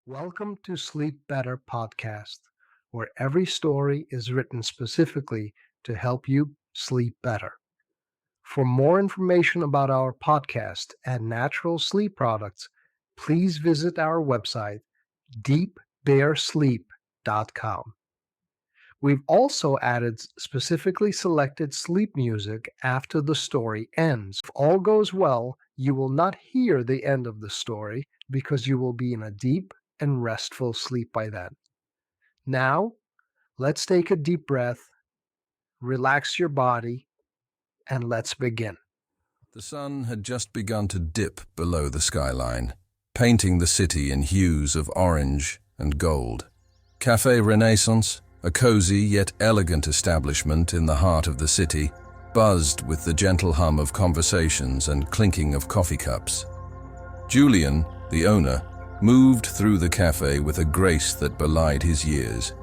Welcome to Sleep Better Podcast, where every story is written specifically to help you sleep better. For more information about our podcast and natural sleep products, please visit our website, deepbearsleep.com. We've also added specifically selected sleep music after the story ends. If all goes well, you will not hear the end of the story because you will be in a deep and restful sleep by then. Now, let's take a deep breath, relax your body, and let's begin. The sun had just begun to dip below the skyline, painting the city in hues of orange and gold. Café Reinaissance, a cozy yet elegant establishment in the heart of the city, buzzed with the gentle hum of conversations and clinking of coffee cups. Julian, the owner, moved through the cafe with a grace that belied his years,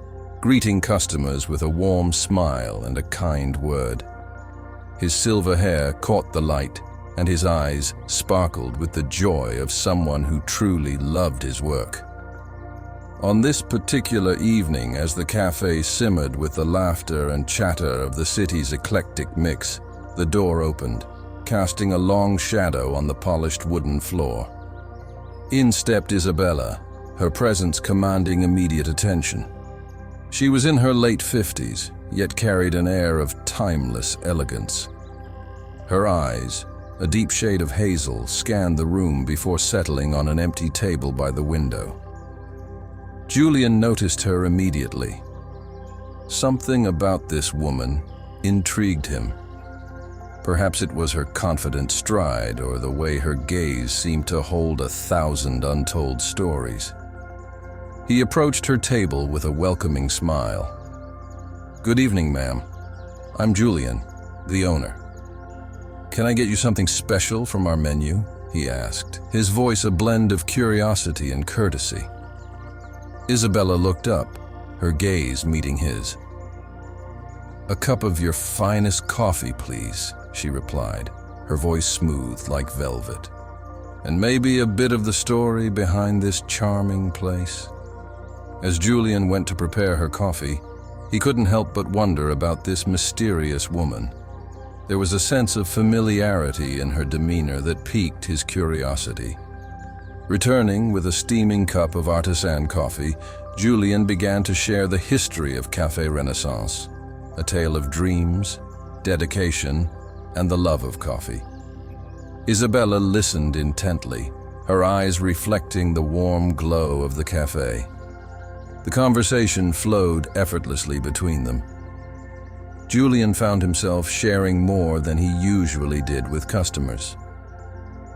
greeting customers with a warm smile and a kind word. His silver hair caught the light, and his eyes sparkled with the joy of someone who truly loved his work. On this particular evening, as the cafe simmered with the laughter and chatter of the city's eclectic mix, the door opened, casting a long shadow on the polished wooden floor. In stepped Isabella, her presence commanding immediate attention. She was in her late 50s, yet carried an air of timeless elegance. Her eyes, a deep shade of hazel, scanned the room before settling on an empty table by the window. Julian noticed her immediately. Something about this woman intrigued him. Perhaps it was her confident stride or the way her gaze seemed to hold 1,000 untold stories. He approached her table with a welcoming smile. "Good evening, ma'am. I'm Julian, the owner. Can I get you something special from our menu?" he asked, his voice a blend of curiosity and courtesy. Isabella looked up, her gaze meeting his. "A cup of your finest coffee, please," she replied, her voice smooth like velvet. "And maybe a bit of the story behind this charming place?" As Julian went to prepare her coffee, he couldn't help but wonder about this mysterious woman. There was a sense of familiarity in her demeanor that piqued his curiosity. Returning with a steaming cup of artisan coffee, Julian began to share the history of Café Renaissance, a tale of dreams, dedication, and the love of coffee. Isabella listened intently, her eyes reflecting the warm glow of the cafe. The conversation flowed effortlessly between them. Julian found himself sharing more than he usually did with customers.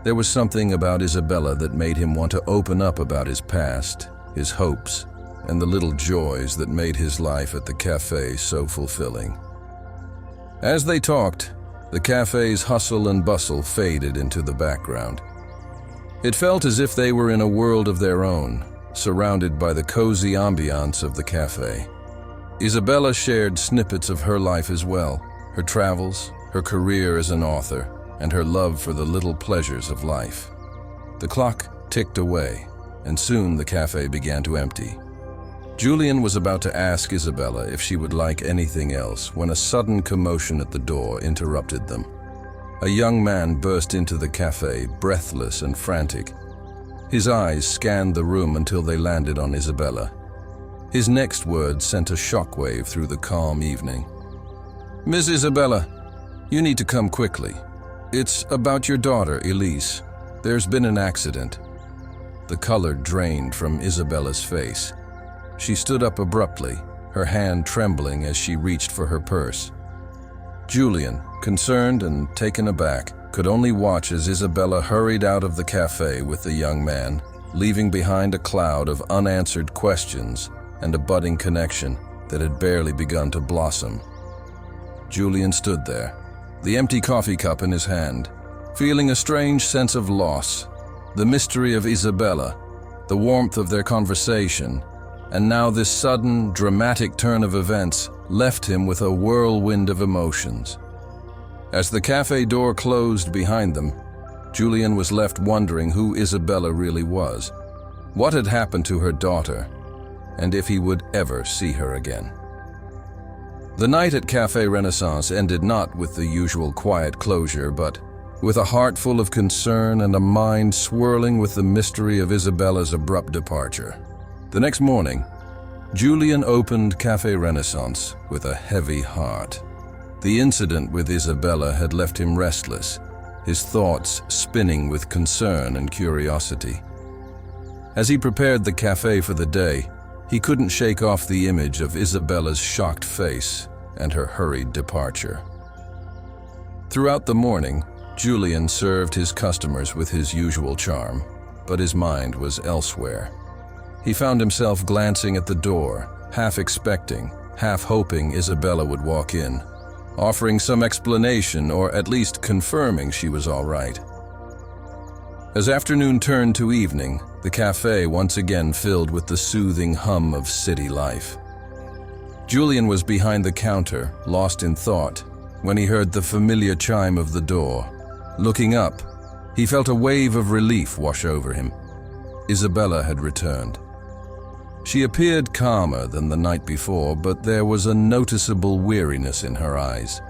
There was something about Isabella that made him want to open up about his past, his hopes, and the little joys that made his life at the cafe so fulfilling. As they talked, the cafe's hustle and bustle faded into the background. It felt as if they were in a world of their own, surrounded by the cozy ambiance of the cafe. Isabella shared snippets of her life as well, her travels, her career as an author, and her love for the little pleasures of life. The clock ticked away, and soon the cafe began to empty. Julian was about to ask Isabella if she would like anything else when a sudden commotion at the door interrupted them. A young man burst into the cafe, breathless and frantic. His eyes scanned the room until they landed on Isabella. His next words sent a shockwave through the calm evening. "Miss Isabella, you need to come quickly. It's about your daughter, Elise. There's been an accident." The color drained from Isabella's face. She stood up abruptly, her hand trembling as she reached for her purse. Julian, concerned and taken aback, could only watch as Isabella hurried out of the cafe with the young man, leaving behind a cloud of unanswered questions and a budding connection that had barely begun to blossom. Julian stood there, the empty coffee cup in his hand, feeling a strange sense of loss, the mystery of Isabella, the warmth of their conversation, and now this sudden, dramatic turn of events left him with a whirlwind of emotions. As the cafe door closed behind them, Julian was left wondering who Isabella really was. What had happened to her daughter, and if he would ever see her again. The night at Café Renaissance ended not with the usual quiet closure, but with a heart full of concern and a mind swirling with the mystery of Isabella's abrupt departure. The next morning, Julian opened Café Renaissance with a heavy heart. The incident with Isabella had left him restless, his thoughts spinning with concern and curiosity. As he prepared the café for the day, he couldn't shake off the image of Isabella's shocked face and her hurried departure. Throughout the morning, Julian served his customers with his usual charm, but his mind was elsewhere. He found himself glancing at the door, half expecting, half hoping Isabella would walk in, offering some explanation or at least confirming she was all right. As afternoon turned to evening, the café once again filled with the soothing hum of city life. Julian was behind the counter, lost in thought, when he heard the familiar chime of the door. Looking up, he felt a wave of relief wash over him. Isabella had returned. She appeared calmer than the night before, but there was a noticeable weariness in her eyes.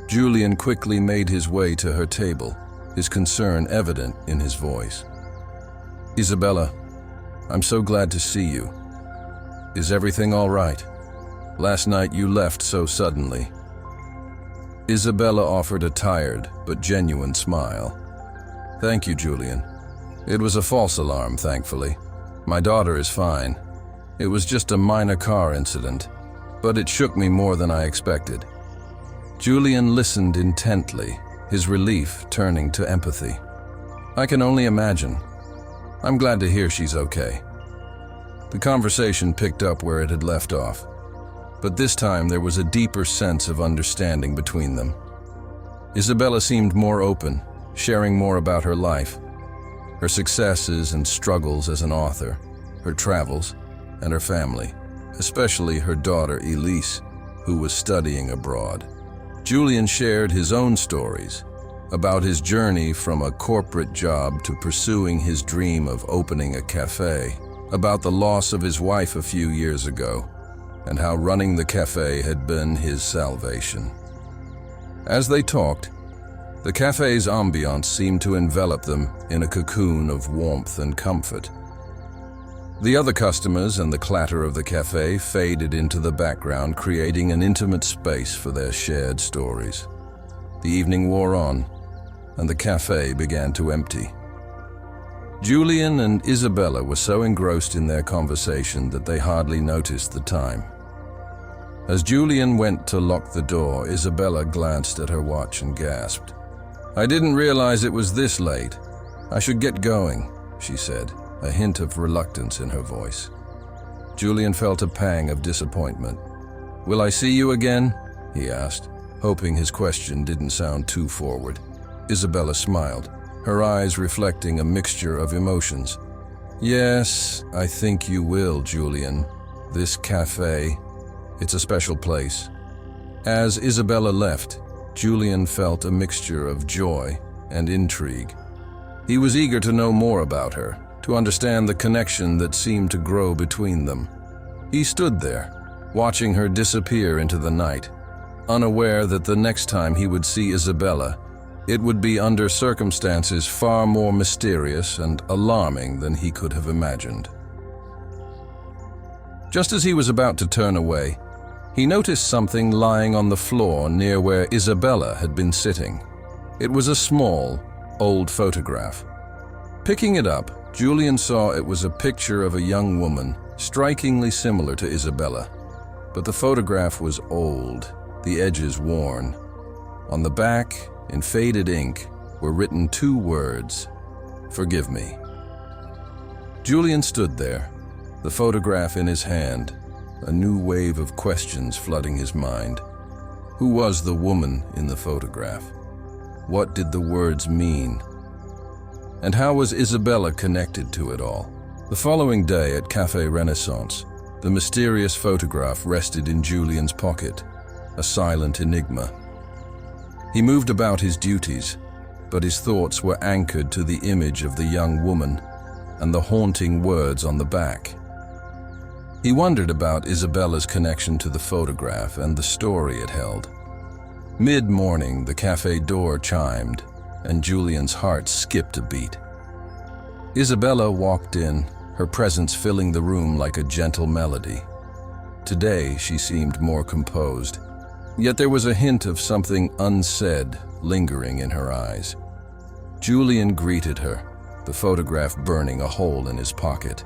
Julian quickly made his way to her table, his concern evident in his voice. "Isabella, I'm so glad to see you. Is everything all right? Last night you left so suddenly." Isabella offered a tired but genuine smile. "Thank you, Julian. It was a false alarm, thankfully. My daughter is fine. It was just a minor car incident, but it shook me more than I expected." Julian listened intently, his relief turning to empathy. "I can only imagine. I'm glad to hear she's okay." The conversation picked up where it had left off, but this time there was a deeper sense of understanding between them. Isabella seemed more open, sharing more about her life, her successes and struggles as an author, her travels, and her family, especially her daughter Elise, who was studying abroad. Julian shared his own stories about his journey from a corporate job to pursuing his dream of opening a cafe, about the loss of his wife a few years ago, and how running the cafe had been his salvation. As they talked, the cafe's ambiance seemed to envelop them in a cocoon of warmth and comfort. The other customers and the clatter of the cafe faded into the background, creating an intimate space for their shared stories. The evening wore on, and the cafe began to empty. Julian and Isabella were so engrossed in their conversation that they hardly noticed the time. As Julian went to lock the door, Isabella glanced at her watch and gasped. "I didn't realize it was this late. I should get going," she said, a hint of reluctance in her voice. Julian felt a pang of disappointment. "Will I see you again?" he asked, hoping his question didn't sound too forward. Isabella smiled, her eyes reflecting a mixture of emotions. "Yes, I think you will, Julian. This cafe, it's a special place." As Isabella left, Julian felt a mixture of joy and intrigue. He was eager to know more about her, to understand the connection that seemed to grow between them. He stood there, watching her disappear into the night, unaware that the next time he would see Isabella, it would be under circumstances far more mysterious and alarming than he could have imagined. Just as he was about to turn away, he noticed something lying on the floor near where Isabella had been sitting. It was a small, old photograph. Picking it up, Julian saw it was a picture of a young woman, strikingly similar to Isabella. But the photograph was old, the edges worn. On the back, in faded ink, were written 2 words, "Forgive me." Julian stood there, the photograph in his hand, a new wave of questions flooding his mind. Who was the woman in the photograph? What did the words mean? And how was Isabella connected to it all? The following day at Café Renaissance, the mysterious photograph rested in Julian's pocket, a silent enigma. He moved about his duties, but his thoughts were anchored to the image of the young woman, and the haunting words on the back. He wondered about Isabella's connection to the photograph and the story it held. Mid-morning, the cafe door chimed, and Julian's heart skipped a beat. Isabella walked in, her presence filling the room like a gentle melody. Today, she seemed more composed, yet there was a hint of something unsaid lingering in her eyes. Julian greeted her, the photograph burning a hole in his pocket.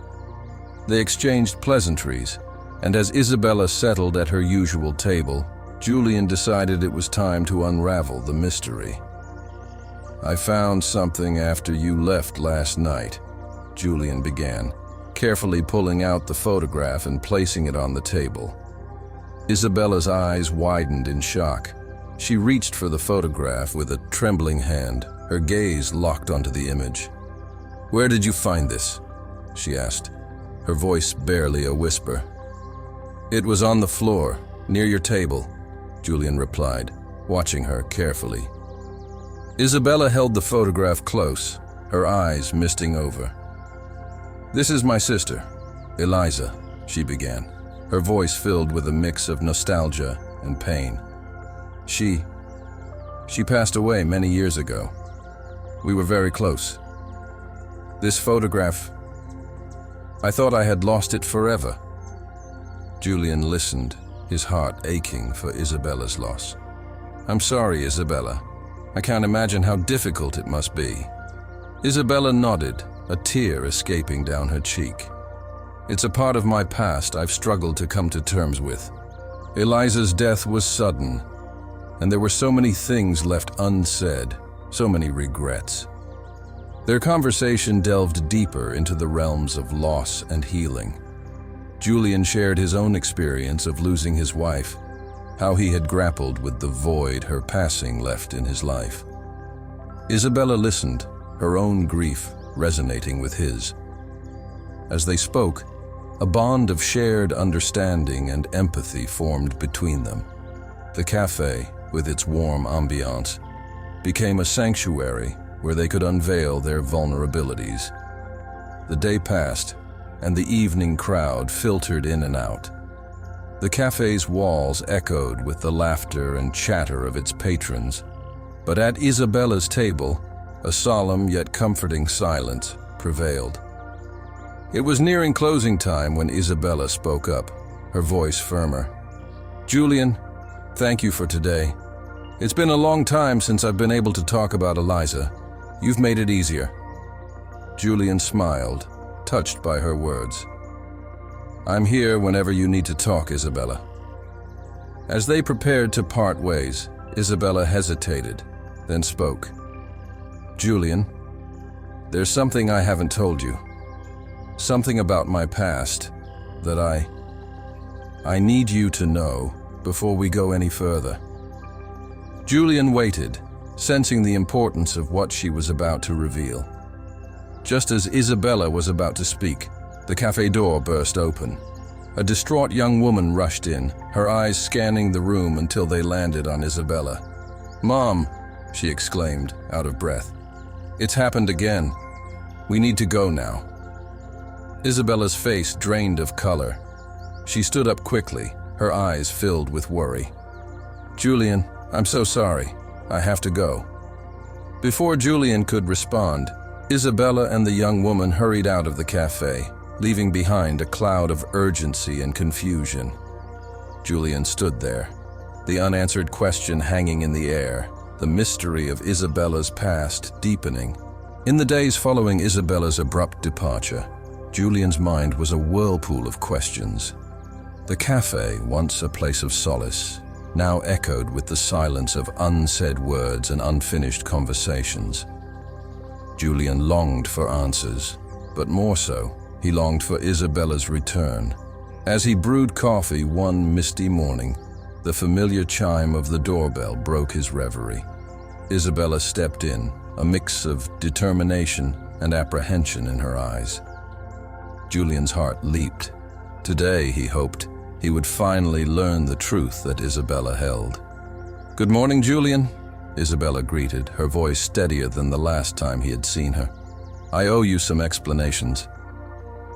They exchanged pleasantries, and as Isabella settled at her usual table, Julian decided it was time to unravel the mystery. "I found something after you left last night," Julian began, carefully pulling out the photograph and placing it on the table. Isabella's eyes widened in shock. She reached for the photograph with a trembling hand, her gaze locked onto the image. "Where did you find this?" she asked, her voice barely a whisper. "It was on the floor, near your table," Julian replied, watching her carefully. Isabella held the photograph close, her eyes misting over. "This is my sister, Eliza," she began, her voice filled with a mix of nostalgia and pain. She passed away many years ago. We were very close. This photograph, I thought I had lost it forever." Julian listened, his heart aching for Isabella's loss. "I'm sorry, Isabella. I can't imagine how difficult it must be." Isabella nodded, a tear escaping down her cheek. "It's a part of my past I've struggled to come to terms with. Eliza's death was sudden, and there were so many things left unsaid, so many regrets." Their conversation delved deeper into the realms of loss and healing. Julian shared his own experience of losing his wife, how he had grappled with the void her passing left in his life. Isabella listened, her own grief resonating with his. As they spoke, a bond of shared understanding and empathy formed between them. The cafe, with its warm ambiance, became a sanctuary where they could unveil their vulnerabilities. The day passed, and the evening crowd filtered in and out. The cafe's walls echoed with the laughter and chatter of its patrons, but at Isabella's table, a solemn yet comforting silence prevailed. It was nearing closing time when Isabella spoke up, her voice firmer. "Julian, thank you for today. It's been a long time since I've been able to talk about Eliza. You've made it easier." Julian smiled, touched by her words. "I'm here whenever you need to talk, Isabella." As they prepared to part ways, Isabella hesitated, then spoke. "Julian, there's something I haven't told you. Something about my past that I need you to know before we go any further." Julian waited, sensing the importance of what she was about to reveal. Just as Isabella was about to speak, the cafe door burst open. A distraught young woman rushed in, her eyes scanning the room until they landed on Isabella. "Mom," she exclaimed, out of breath. "It's happened again. We need to go now." Isabella's face drained of color. She stood up quickly, her eyes filled with worry. "Julian, I'm so sorry. I have to go." Before Julian could respond, Isabella and the young woman hurried out of the cafe, leaving behind a cloud of urgency and confusion. Julian stood there, the unanswered question hanging in the air, the mystery of Isabella's past deepening. In the days following Isabella's abrupt departure, Julian's mind was a whirlpool of questions. The cafe, once a place of solace, now echoed with the silence of unsaid words and unfinished conversations. Julian longed for answers, but more so, he longed for Isabella's return. As he brewed coffee one misty morning, the familiar chime of the doorbell broke his reverie. Isabella stepped in, a mix of determination and apprehension in her eyes. Julian's heart leaped. Today, he hoped, he would finally learn the truth that Isabella held. "Good morning, Julian," Isabella greeted, her voice steadier than the last time he had seen her. I owe you some explanations.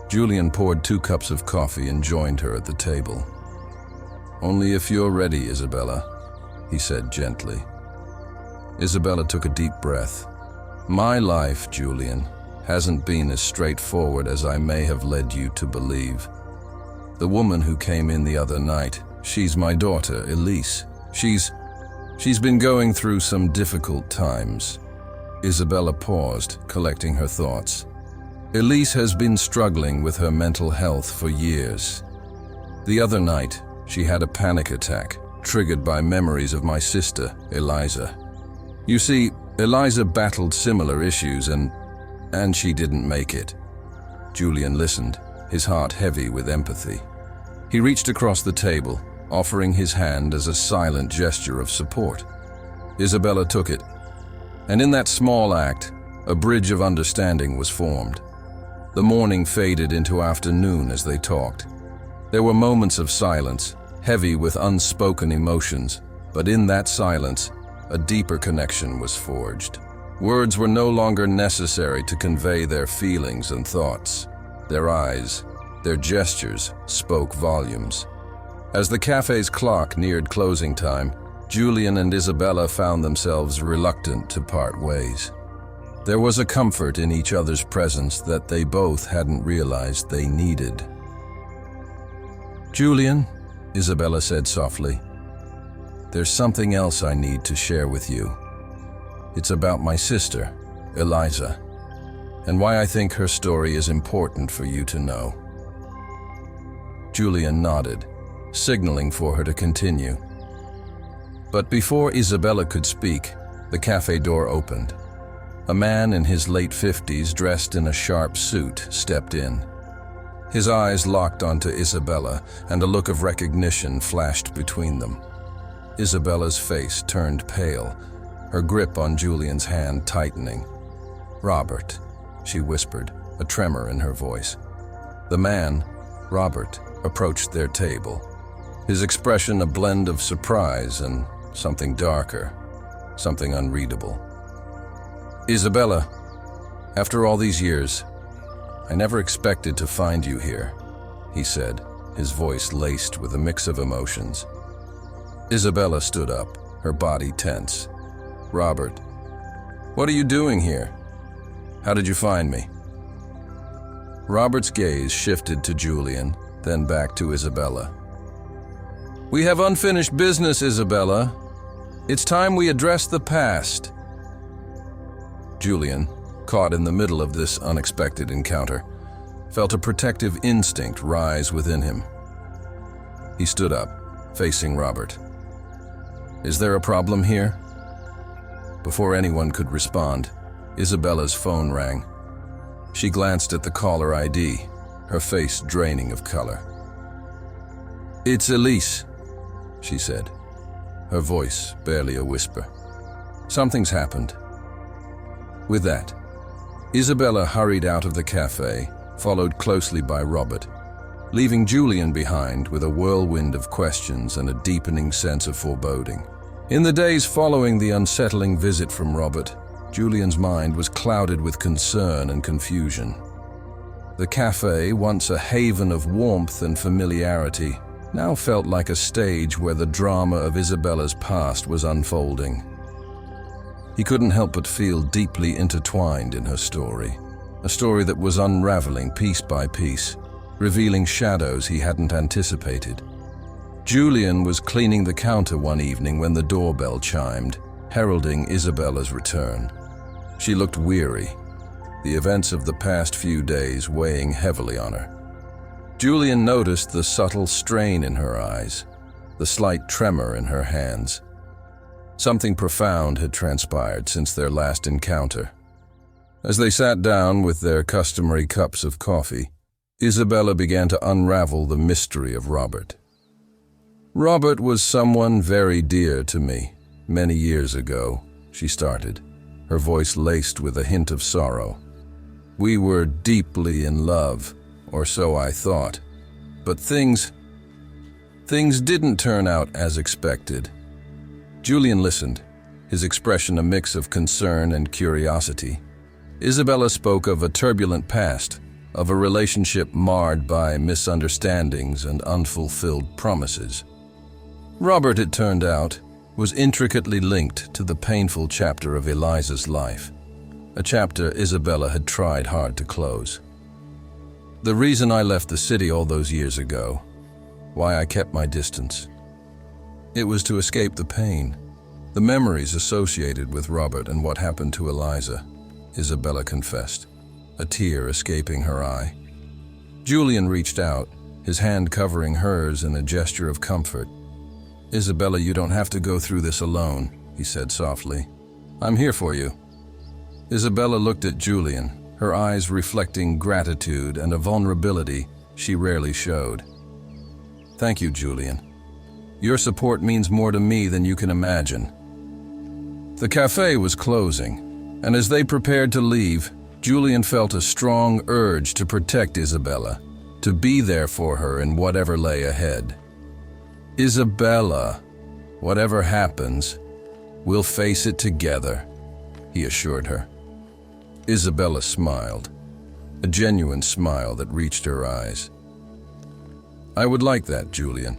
Julian poured 2 cups of coffee and joined her at the table. Only if you're ready, Isabella, he said gently. Isabella took a deep breath. My life, Julian, hasn't been as straightforward as I may have led you to believe. The woman who came in the other night, she's my daughter, Elise. She's been going through some difficult times. Isabella paused, collecting her thoughts. Elise has been struggling with her mental health for years. The other night, she had a panic attack, triggered by memories of my sister, Eliza. You see, Eliza battled similar issues and she didn't make it. Julian listened, his heart heavy with empathy. He reached across the table, offering his hand as a silent gesture of support. Isabella took it, and in that small act, a bridge of understanding was formed. The morning faded into afternoon as they talked. There were moments of silence, heavy with unspoken emotions, but in that silence, a deeper connection was forged. Words were no longer necessary to convey their feelings and thoughts. Their eyes, their gestures spoke volumes. As the cafe's clock neared closing time, Julian and Isabella found themselves reluctant to part ways. There was a comfort in each other's presence that they both hadn't realized they needed. Julian, Isabella said softly, there's something else I need to share with you. It's about my sister, Eliza, and why I think her story is important for you to know. Julian nodded, signaling for her to continue. But before Isabella could speak, the cafe door opened. A man in his late 50s, dressed in a sharp suit, stepped in. His eyes locked onto Isabella, and a look of recognition flashed between them. Isabella's face turned pale, her grip on Julian's hand tightening. "Robert," she whispered, a tremor in her voice. The man, Robert, approached their table, his expression a blend of surprise and something darker, something unreadable. "Isabella, after all these years, I never expected to find you here," he said, his voice laced with a mix of emotions. Isabella stood up, her body tense. "Robert, what are you doing here? How did you find me?" Robert's gaze shifted to Julian, then back to Isabella. "We have unfinished business, Isabella. It's time we address the past." Julian, caught in the middle of this unexpected encounter, felt a protective instinct rise within him. He stood up, facing Robert. "Is there a problem here?" Before anyone could respond, Isabella's phone rang. She glanced at the caller ID, her face draining of color. "It's Elise," she said, her voice barely a whisper. "Something's happened." With that, Isabella hurried out of the cafe, followed closely by Robert, leaving Julian behind with a whirlwind of questions and a deepening sense of foreboding. In the days following the unsettling visit from Robert, Julian's mind was clouded with concern and confusion. The cafe, once a haven of warmth and familiarity, now felt like a stage where the drama of Isabella's past was unfolding. He couldn't help but feel deeply intertwined in her story, a story that was unraveling piece by piece, revealing shadows he hadn't anticipated. Julian was cleaning the counter one evening when the doorbell chimed, heralding Isabella's return. She looked weary, the events of the past few days weighing heavily on her. Julian noticed the subtle strain in her eyes, the slight tremor in her hands. Something profound had transpired since their last encounter. As they sat down with their customary cups of coffee, Isabella began to unravel the mystery of Robert. "Robert was someone very dear to me many years ago," she started, her voice laced with a hint of sorrow. "We were deeply in love, or so I thought, but things didn't turn out as expected." Julian listened, his expression a mix of concern and curiosity. Isabella spoke of a turbulent past, of a relationship marred by misunderstandings and unfulfilled promises. Robert, it turned out, was intricately linked to the painful chapter of Eliza's life, a chapter Isabella had tried hard to close. The reason I left the city all those years ago, why I kept my distance, it was to escape the pain, the memories associated with Robert and what happened to Eliza, Isabella confessed, a tear escaping her eye. Julian reached out, his hand covering hers in a gesture of comfort. "Isabella, you don't have to go through this alone," he said softly. "I'm here for you." Isabella looked at Julian, her eyes reflecting gratitude and a vulnerability she rarely showed. "Thank you, Julian. Your support means more to me than you can imagine." The cafe was closing, and as they prepared to leave, Julian felt a strong urge to protect Isabella, to be there for her in whatever lay ahead. "Isabella, whatever happens, we'll face it together," he assured her. Isabella smiled, a genuine smile that reached her eyes. "I would like that, Julian."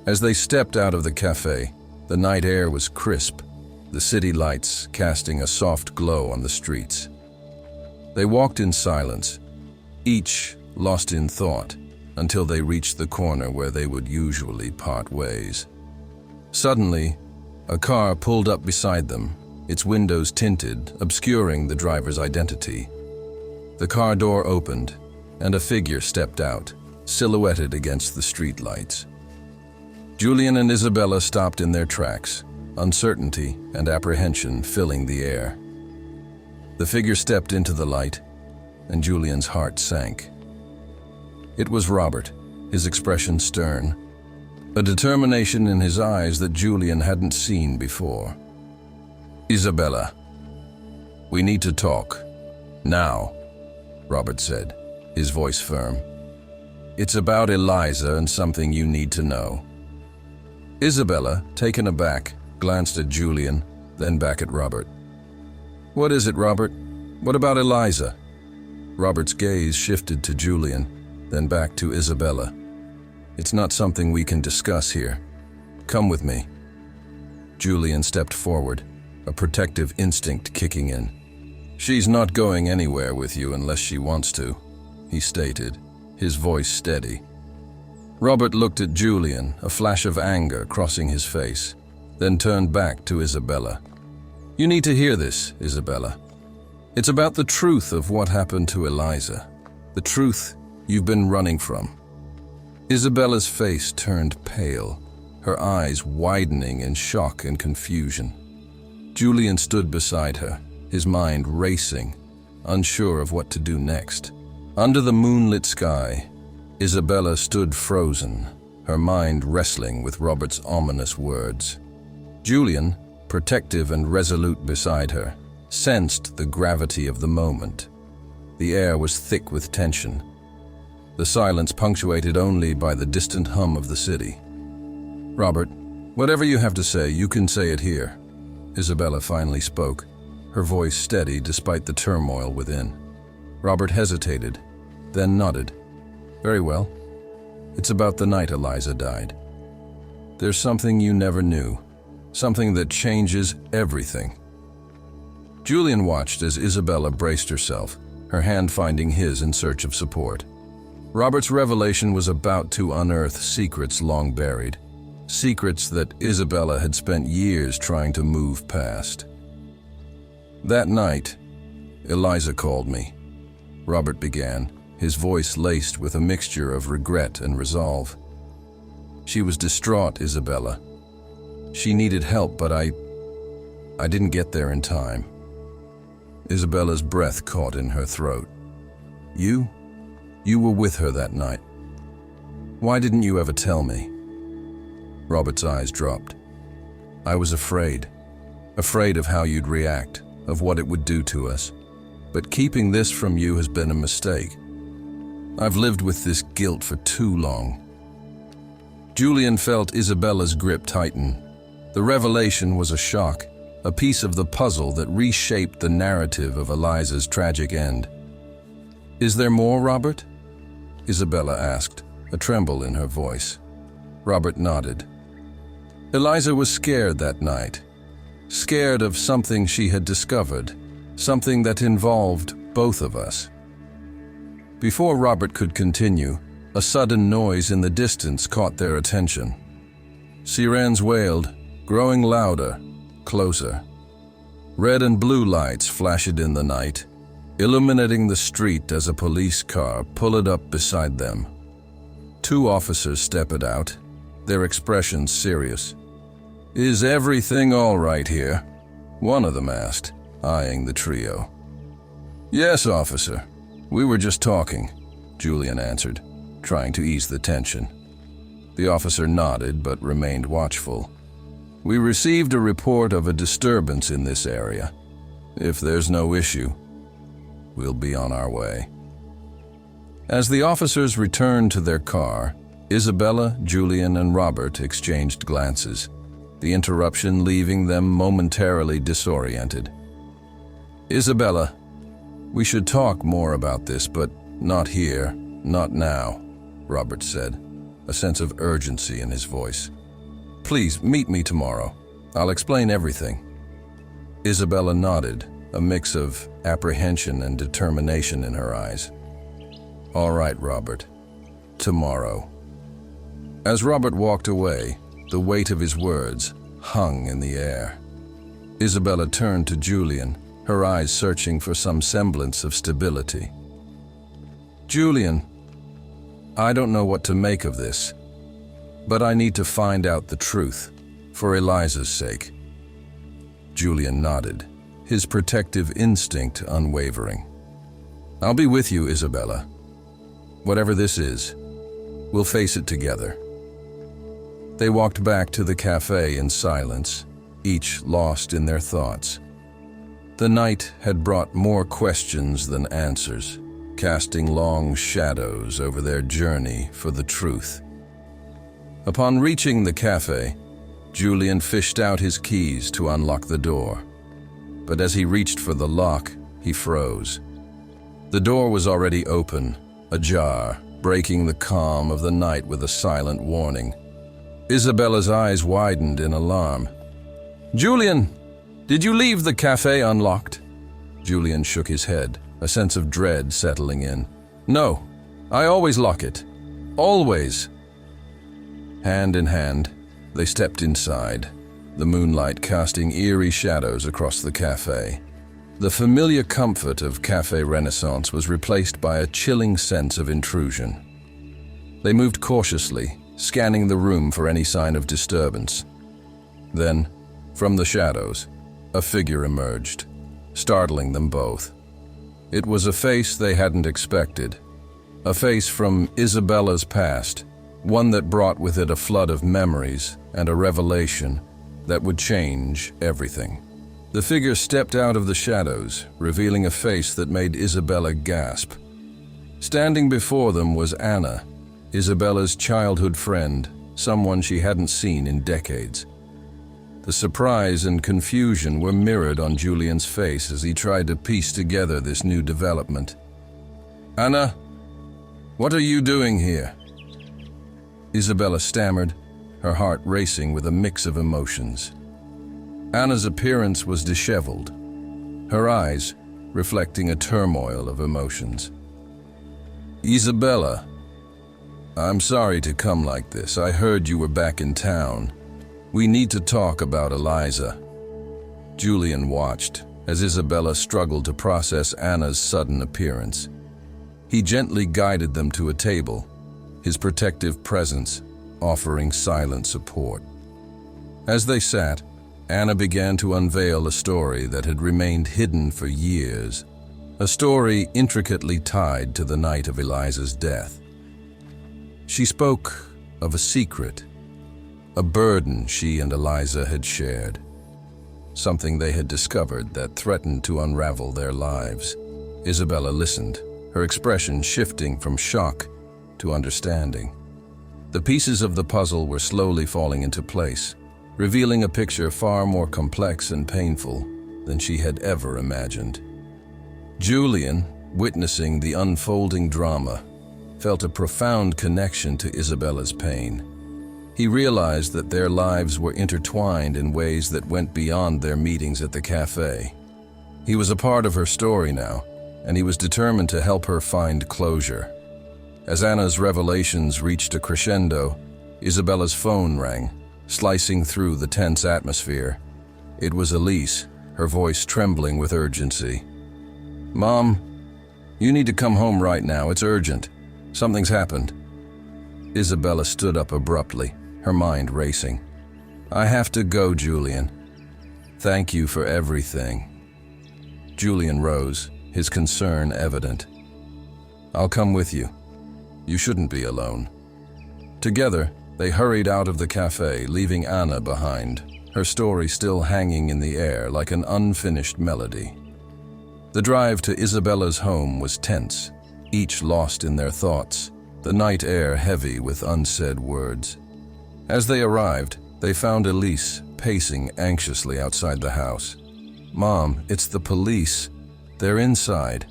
As they stepped out of the cafe, the night air was crisp, the city lights casting a soft glow on the streets. They walked in silence, each lost in thought, until they reached the corner where they would usually part ways. Suddenly, a car pulled up beside them, its windows tinted, obscuring the driver's identity. The car door opened, and a figure stepped out, silhouetted against the streetlights. Julian and Isabella stopped in their tracks, uncertainty and apprehension filling the air. The figure stepped into the light, and Julian's heart sank. It was Robert, his expression stern, a determination in his eyes that Julian hadn't seen before. "Isabella, we need to talk. Now," Robert said, his voice firm. "It's about Eliza and something you need to know." Isabella, taken aback, glanced at Julian, then back at Robert. "What is it, Robert? What about Eliza?" Robert's gaze shifted to Julian, then back to Isabella. "It's not something we can discuss here. Come with me." Julian stepped forward, a protective instinct kicking in. "She's not going anywhere with you unless she wants to," he stated, his voice steady. Robert looked at Julian, a flash of anger crossing his face, then turned back to Isabella. "You need to hear this, Isabella. It's about the truth of what happened to Eliza, the truth you've been running from." Isabella's face turned pale, her eyes widening in shock and confusion. Julian stood beside her, his mind racing, unsure of what to do next. Under the moonlit sky, Isabella stood frozen, her mind wrestling with Robert's ominous words. Julian, protective and resolute beside her, sensed the gravity of the moment. The air was thick with tension, the silence punctuated only by the distant hum of the city. "Robert, whatever you have to say, you can say it here," Isabella finally spoke, her voice steady despite the turmoil within. Robert hesitated, then nodded. "Very well. It's about the night Eliza died. There's something you never knew, something that changes everything." Julian watched as Isabella braced herself, her hand finding his in search of support. Robert's revelation was about to unearth secrets long buried, secrets that Isabella had spent years trying to move past. "That night, Eliza called me," Robert began, his voice laced with a mixture of regret and resolve. "She was distraught, Isabella. She needed help, but I didn't get there in time." Isabella's breath caught in her throat. You were with her that night. Why didn't you ever tell me?" Robert's eyes dropped. "I was afraid of how you'd react, of what it would do to us. But keeping this from you has been a mistake. I've lived with this guilt for too long." Julian felt Isabella's grip tighten. The revelation was a shock, a piece of the puzzle that reshaped the narrative of Eliza's tragic end. "Is there more, Robert?" Isabella asked, a tremble in her voice. Robert nodded. Eliza was scared that night, scared of something she had discovered, something that involved both of us. Before Robert could continue, a sudden noise in the distance caught their attention. Sirens wailed, growing louder, closer. Red and blue lights flashed in the night, illuminating the street as a police car pulled up beside them. 2 officers stepped out, their expressions serious. "Is everything all right here?" one of them asked, eyeing the trio. "Yes, officer. We were just talking," Julian answered, trying to ease the tension. The officer nodded but remained watchful. "We received a report of a disturbance in this area. If there's no issue, we'll be on our way." As the officers returned to their car, Isabella, Julian, and Robert exchanged glances, the interruption leaving them momentarily disoriented. "Isabella, we should talk more about this, but not here, not now," Robert said, a sense of urgency in his voice. "Please meet me tomorrow. I'll explain everything." Isabella nodded, a mix of apprehension and determination in her eyes. "All right, Robert. Tomorrow." As Robert walked away, the weight of his words hung in the air. Isabella turned to Julian, her eyes searching for some semblance of stability. "Julian, I don't know what to make of this, but I need to find out the truth, for Eliza's sake." Julian nodded, his protective instinct unwavering. "I'll be with you, Isabella. Whatever this is, we'll face it together." They walked back to the cafe in silence, each lost in their thoughts. The night had brought more questions than answers, casting long shadows over their journey for the truth. Upon reaching the cafe, Julian fished out his keys to unlock the door. But as he reached for the lock, he froze. The door was already open, ajar, breaking the calm of the night with a silent warning. Isabella's eyes widened in alarm. "Julian, did you leave the cafe unlocked?" Julian shook his head, a sense of dread settling in. "No, I always lock it. Always." Hand in hand, they stepped inside, the moonlight casting eerie shadows across the cafe. The familiar comfort of Café Renaissance was replaced by a chilling sense of intrusion. They moved cautiously, scanning the room for any sign of disturbance. Then, from the shadows, a figure emerged, startling them both. It was a face they hadn't expected, a face from Isabella's past, one that brought with it a flood of memories and a revelation that would change everything. The figure stepped out of the shadows, revealing a face that made Isabella gasp. Standing before them was Anna, Isabella's childhood friend, someone she hadn't seen in decades. The surprise and confusion were mirrored on Julian's face as he tried to piece together this new development. "Anna, what are you doing here?" Isabella stammered, her heart racing with a mix of emotions. Anna's appearance was disheveled, her eyes reflecting a turmoil of emotions. "Isabella, I'm sorry to come like this. I heard you were back in town. We need to talk about Eliza." Julian watched as Isabella struggled to process Anna's sudden appearance. He gently guided them to a table, his protective presence offering silent support. As they sat, Anna began to unveil a story that had remained hidden for years, a story intricately tied to the night of Eliza's death. She spoke of a secret, a burden she and Eliza had shared, something they had discovered that threatened to unravel their lives. Isabella listened, her expression shifting from shock to understanding. The pieces of the puzzle were slowly falling into place, revealing a picture far more complex and painful than she had ever imagined. Julian, witnessing the unfolding drama, felt a profound connection to Isabella's pain. He realized that their lives were intertwined in ways that went beyond their meetings at the cafe. He was a part of her story now, and he was determined to help her find closure. As Anna's revelations reached a crescendo, Isabella's phone rang, slicing through the tense atmosphere. It was Elise, her voice trembling with urgency. "Mom, you need to come home right now. It's urgent. Something's happened." Isabella stood up abruptly, her mind racing. "I have to go, Julian. Thank you for everything." Julian rose, his concern evident. "I'll come with you. You shouldn't be alone." Together, they hurried out of the cafe, leaving Anna behind, her story still hanging in the air like an unfinished melody. The drive to Isabella's home was tense, each lost in their thoughts, the night air heavy with unsaid words. As they arrived, they found Elise pacing anxiously outside the house. "Mom, it's the police. They're inside.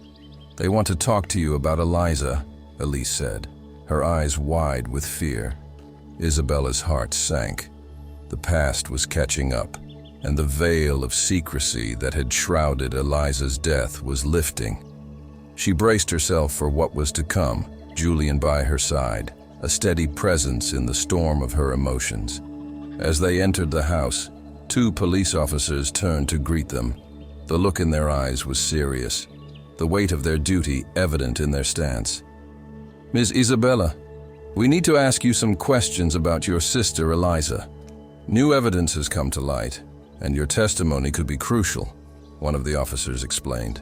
They want to talk to you about Eliza," Elise said, her eyes wide with fear. Isabella's heart sank. The past was catching up, and the veil of secrecy that had shrouded Eliza's death was lifting. She braced herself for what was to come, Julian by her side, a steady presence in the storm of her emotions. As they entered the house, 2 police officers turned to greet them. The look in their eyes was serious, the weight of their duty evident in their stance. "Ms. Isabella, we need to ask you some questions about your sister Eliza. New evidence has come to light, and your testimony could be crucial," one of the officers explained.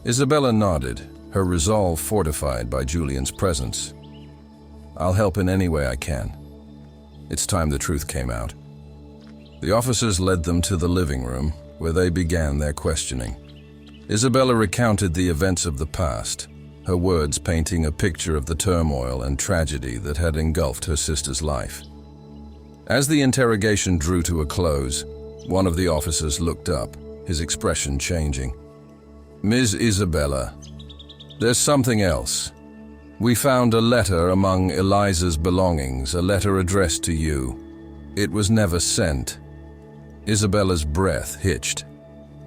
Isabella nodded, her resolve fortified by Julian's presence. "I'll help in any way I can." It's time the truth came out. The officers led them to the living room, where they began their questioning. Isabella recounted the events of the past, her words painting a picture of the turmoil and tragedy that had engulfed her sister's life. As the interrogation drew to a close, one of the officers looked up, his expression changing. "Ms. Isabella, there's something else. We found a letter among Eliza's belongings, a letter addressed to you. It was never sent." Isabella's breath hitched.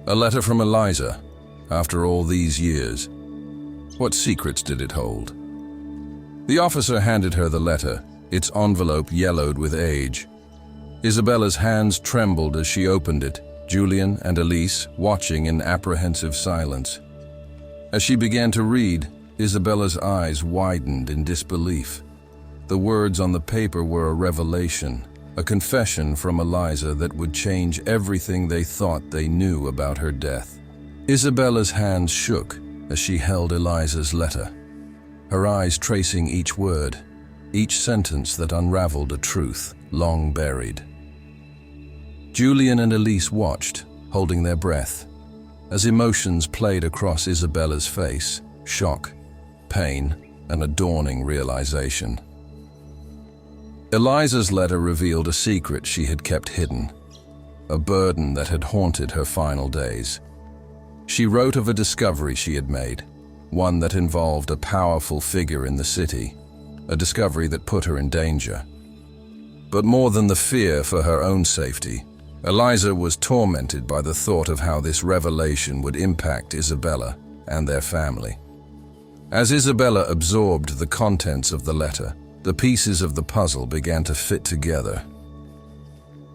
"A letter from Eliza, after all these years. What secrets did it hold?" The officer handed her the letter, its envelope yellowed with age. Isabella's hands trembled as she opened it, Julian and Elise watching in apprehensive silence. As she began to read, Isabella's eyes widened in disbelief. The words on the paper were a revelation, a confession from Eliza that would change everything they thought they knew about her death. Isabella's hands shook as she held Eliza's letter, her eyes tracing each word, each sentence that unraveled a truth long buried. Julian and Elise watched, holding their breath, as emotions played across Isabella's face, shock, pain, and a dawning realization. Eliza's letter revealed a secret she had kept hidden, a burden that had haunted her final days. She wrote of a discovery she had made, one that involved a powerful figure in the city, a discovery that put her in danger. But more than the fear for her own safety, Eliza was tormented by the thought of how this revelation would impact Isabella and their family. As Isabella absorbed the contents of the letter, the pieces of the puzzle began to fit together.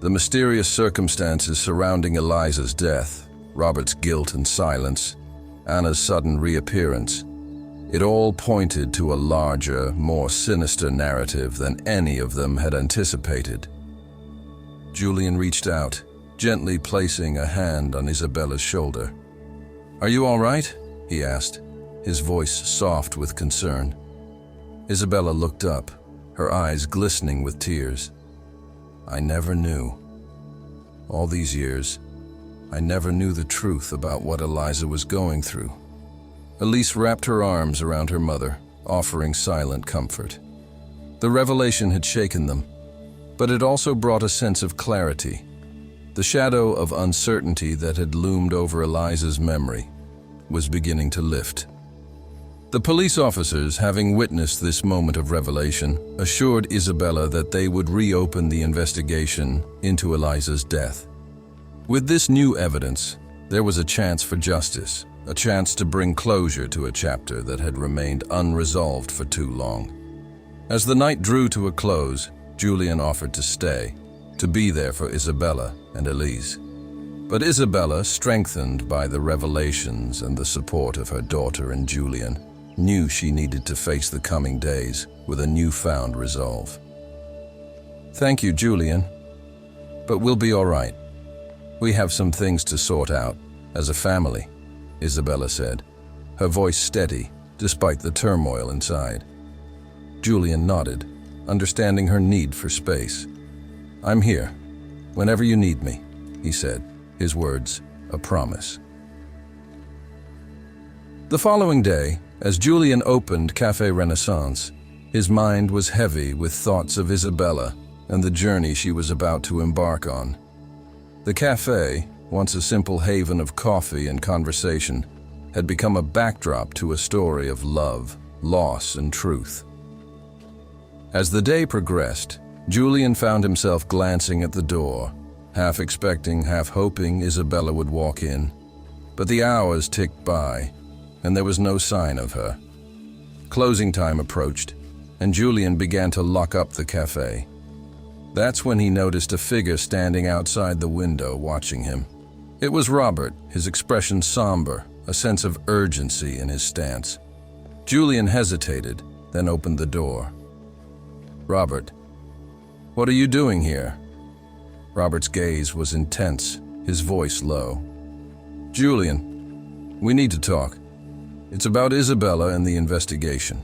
The mysterious circumstances surrounding Eliza's death, Robert's guilt and silence, Anna's sudden reappearance, it all pointed to a larger, more sinister narrative than any of them had anticipated. Julian reached out, gently placing a hand on Isabella's shoulder. "Are you all right?" he asked, his voice soft with concern. Isabella looked up, her eyes glistening with tears. "I never knew. All these years, I never knew the truth about what Eliza was going through." Elise wrapped her arms around her mother, offering silent comfort. The revelation had shaken them, but it also brought a sense of clarity. The shadow of uncertainty that had loomed over Eliza's memory was beginning to lift. The police officers, having witnessed this moment of revelation, assured Isabella that they would reopen the investigation into Eliza's death. With this new evidence, there was a chance for justice, a chance to bring closure to a chapter that had remained unresolved for too long. As the night drew to a close, Julian offered to stay, to be there for Isabella and Elise. But Isabella, strengthened by the revelations and the support of her daughter and Julian, knew she needed to face the coming days with a newfound resolve. "Thank you, Julian, but we'll be all right. We have some things to sort out, as a family," Isabella said, her voice steady despite the turmoil inside. Julian nodded, understanding her need for space. "I'm here, whenever you need me," he said, his words a promise. The following day, as Julian opened Café Reinaissance, his mind was heavy with thoughts of Isabella and the journey she was about to embark on. The café, once a simple haven of coffee and conversation, had become a backdrop to a story of love, loss, and truth. As the day progressed, Julian found himself glancing at the door, half expecting, half hoping Isabella would walk in. But the hours ticked by, and there was no sign of her. Closing time approached, and Julian began to lock up the café. That's when he noticed a figure standing outside the window watching him. It was Robert, his expression somber, a sense of urgency in his stance. Julian hesitated, then opened the door. "Robert, what are you doing here?" Robert's gaze was intense, his voice low. "Julian, we need to talk. It's about Isabella and the investigation.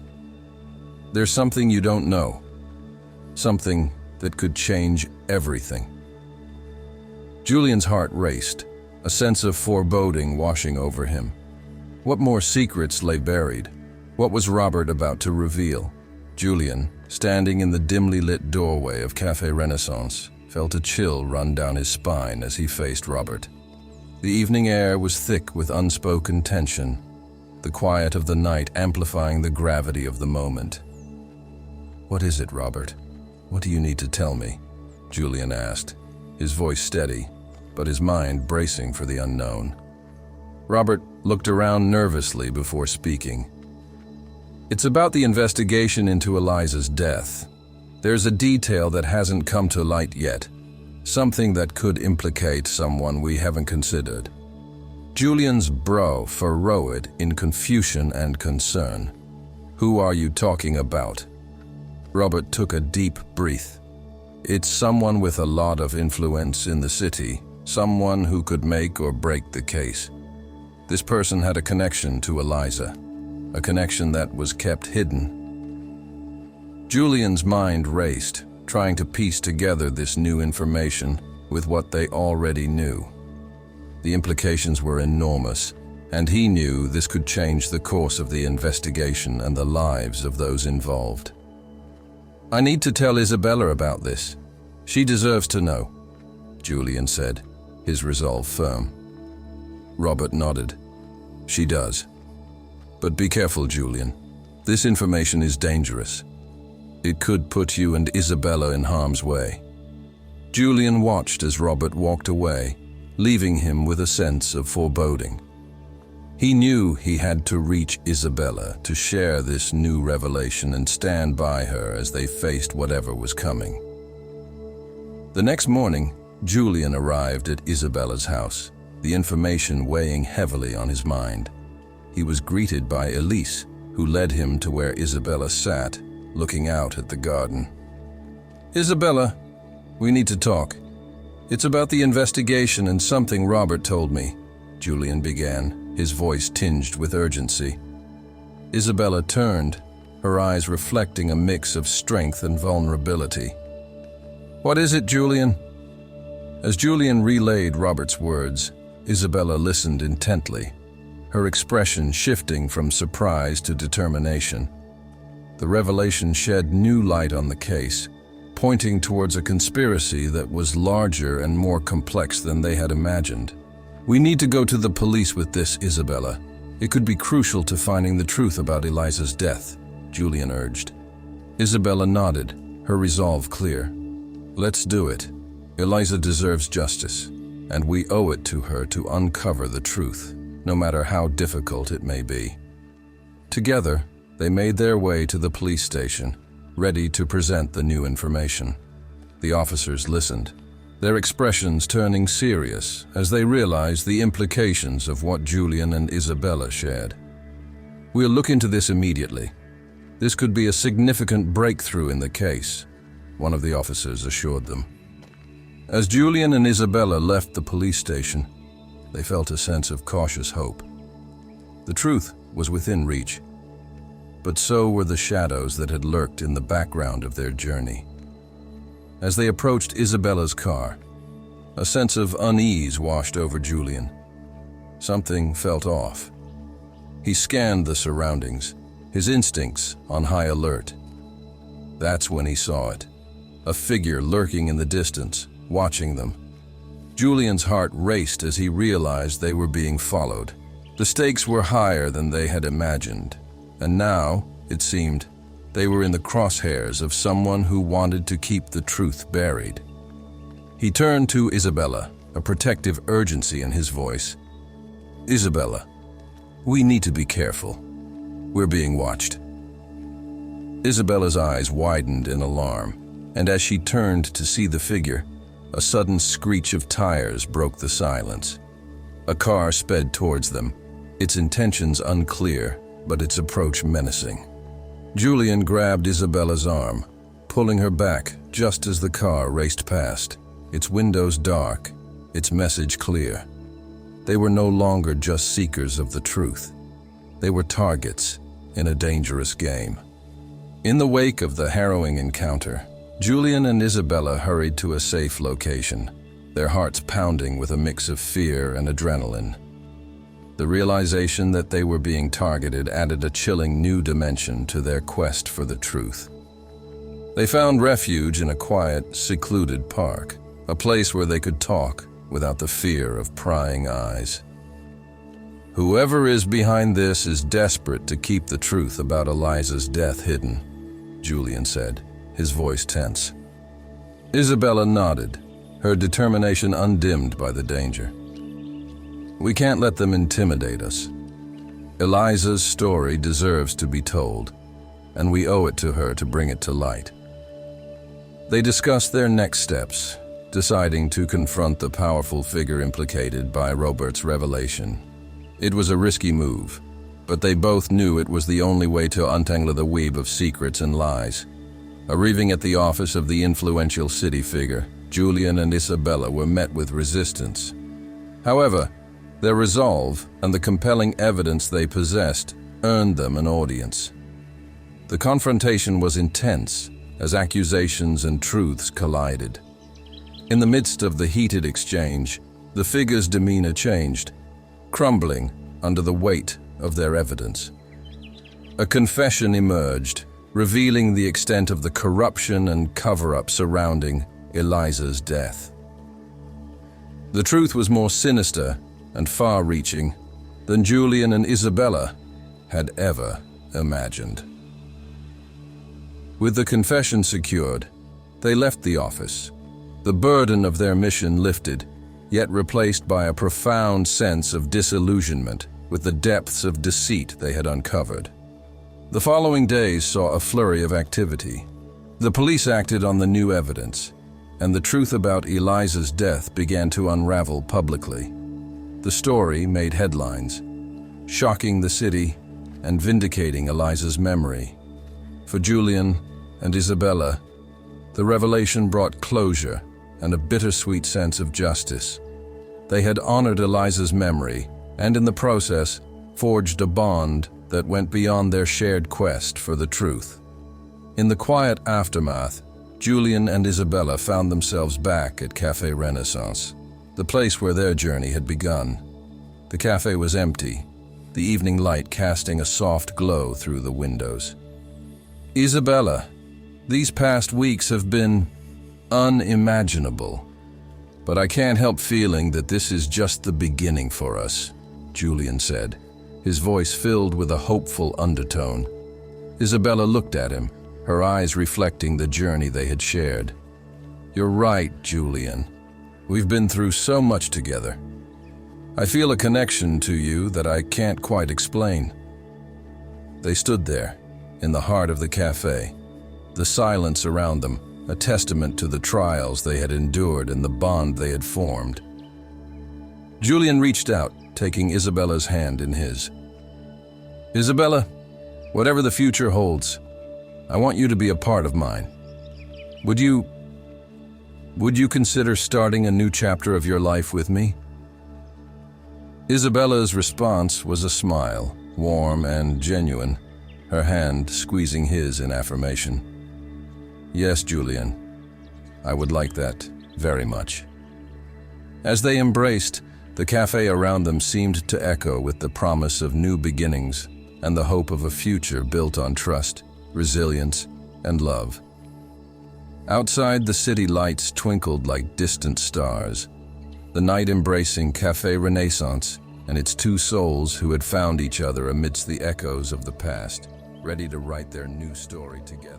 There's something you don't know. Something that could change everything." Julian's heart raced, a sense of foreboding washing over him. What more secrets lay buried? What was Robert about to reveal? Julian, standing in the dimly lit doorway of Café Reinaissance, felt a chill run down his spine as he faced Robert. The evening air was thick with unspoken tension, the quiet of the night amplifying the gravity of the moment. "What is it, Robert? What do you need to tell me?" Julian asked, his voice steady, but his mind bracing for the unknown. Robert looked around nervously before speaking. "It's about the investigation into Eliza's death. There's a detail that hasn't come to light yet, something that could implicate someone we haven't considered." Julian's brow furrowed in confusion and concern. "Who are you talking about?" Robert took a deep breath. "It's someone with a lot of influence in the city, someone who could make or break the case. This person had a connection to Eliza, a connection that was kept hidden." Julian's mind raced, trying to piece together this new information with what they already knew. The implications were enormous, and he knew this could change the course of the investigation and the lives of those involved. "I need to tell Isabella about this. She deserves to know," Julian said, his resolve firm. Robert nodded. "She does. But be careful, Julian. This information is dangerous. It could put you and Isabella in harm's way." Julian watched as Robert walked away, leaving him with a sense of foreboding. He knew he had to reach Isabella to share this new revelation and stand by her as they faced whatever was coming. The next morning, Julian arrived at Isabella's house, the information weighing heavily on his mind. He was greeted by Elise, who led him to where Isabella sat, looking out at the garden. "Isabella, we need to talk. It's about the investigation and something Robert told me," Julian began, his voice tinged with urgency. Isabella turned, her eyes reflecting a mix of strength and vulnerability. "What is it, Julian?" As Julian relayed Robert's words, Isabella listened intently, her expression shifting from surprise to determination. The revelation shed new light on the case, pointing towards a conspiracy that was larger and more complex than they had imagined. "We need to go to the police with this, Isabella. It could be crucial to finding the truth about Eliza's death," Julian urged. Isabella nodded, her resolve clear. "Let's do it. Eliza deserves justice, and we owe it to her to uncover the truth, no matter how difficult it may be." Together, they made their way to the police station, ready to present the new information. The officers listened, their expressions turning serious as they realized the implications of what Julian and Isabella shared. "We'll look into this immediately. This could be a significant breakthrough in the case," one of the officers assured them. As Julian and Isabella left the police station, they felt a sense of cautious hope. The truth was within reach, but so were the shadows that had lurked in the background of their journey. As they approached Isabella's car, a sense of unease washed over Julian. Something felt off. He scanned the surroundings, his instincts on high alert. That's when he saw it, a figure lurking in the distance, watching them. Julian's heart raced as he realized they were being followed. The stakes were higher than they had imagined, and now, it seemed, they were in the crosshairs of someone who wanted to keep the truth buried. He turned to Isabella, a protective urgency in his voice. "Isabella, we need to be careful. We're being watched." Isabella's eyes widened in alarm, and as she turned to see the figure, a sudden screech of tires broke the silence. A car sped towards them, its intentions unclear, but its approach menacing. Julian grabbed Isabella's arm, pulling her back just as the car raced past, its windows dark, its message clear. They were no longer just seekers of the truth. They were targets in a dangerous game. In the wake of the harrowing encounter, Julian and Isabella hurried to a safe location, their hearts pounding with a mix of fear and adrenaline. The realization that they were being targeted added a chilling new dimension to their quest for the truth. They found refuge in a quiet, secluded park, a place where they could talk without the fear of prying eyes. "Whoever is behind this is desperate to keep the truth about Eliza's death hidden," Julian said, his voice tense. Isabella nodded, her determination undimmed by the danger. "We can't let them intimidate us. Eliza's story deserves to be told, and we owe it to her to bring it to light." They discussed their next steps, deciding to confront the powerful figure implicated by Robert's revelation. It was a risky move, but they both knew it was the only way to untangle the web of secrets and lies. Arriving at the office of the influential city figure, Julian and Isabella were met with resistance. However, their resolve and the compelling evidence they possessed earned them an audience. The confrontation was intense as accusations and truths collided. In the midst of the heated exchange, the figure's demeanor changed, crumbling under the weight of their evidence. A confession emerged, revealing the extent of the corruption and cover-up surrounding Eliza's death. The truth was more sinister and far-reaching than Julian and Isabella had ever imagined. With the confession secured, they left the office, the burden of their mission lifted, yet replaced by a profound sense of disillusionment with the depths of deceit they had uncovered. The following days saw a flurry of activity. The police acted on the new evidence, and the truth about Eliza's death began to unravel publicly. The story made headlines, shocking the city and vindicating Eliza's memory. For Julian and Isabella, the revelation brought closure and a bittersweet sense of justice. They had honored Eliza's memory and in the process forged a bond that went beyond their shared quest for the truth. In the quiet aftermath, Julian and Isabella found themselves back at Café Reinaissance, the place where their journey had begun. The cafe was empty, the evening light casting a soft glow through the windows. "Isabella," These past weeks have been unimaginable, but I can't help feeling that this is just the beginning for us, Julian said, his voice filled with a hopeful undertone. Isabella looked at him, her eyes reflecting the journey they had shared. You're right, Julian. We've been through so much together. I feel a connection to you that I can't quite explain. They stood there, in the heart of the cafe, the silence around them, a testament to the trials they had endured and the bond they had formed. Julian reached out, taking Isabella's hand in his. Isabella, whatever the future holds, I want you to be a part of mine. Would you consider starting a new chapter of your life with me? Isabella's response was a smile, warm and genuine, her hand squeezing his in affirmation. Yes, Julian, I would like that very much. As they embraced, the cafe around them seemed to echo with the promise of new beginnings and the hope of a future built on trust, resilience, and love. Outside, the city lights twinkled like distant stars, the night embracing Café Reinaissance and its two souls who had found each other amidst the echoes of the past, ready to write their new story together.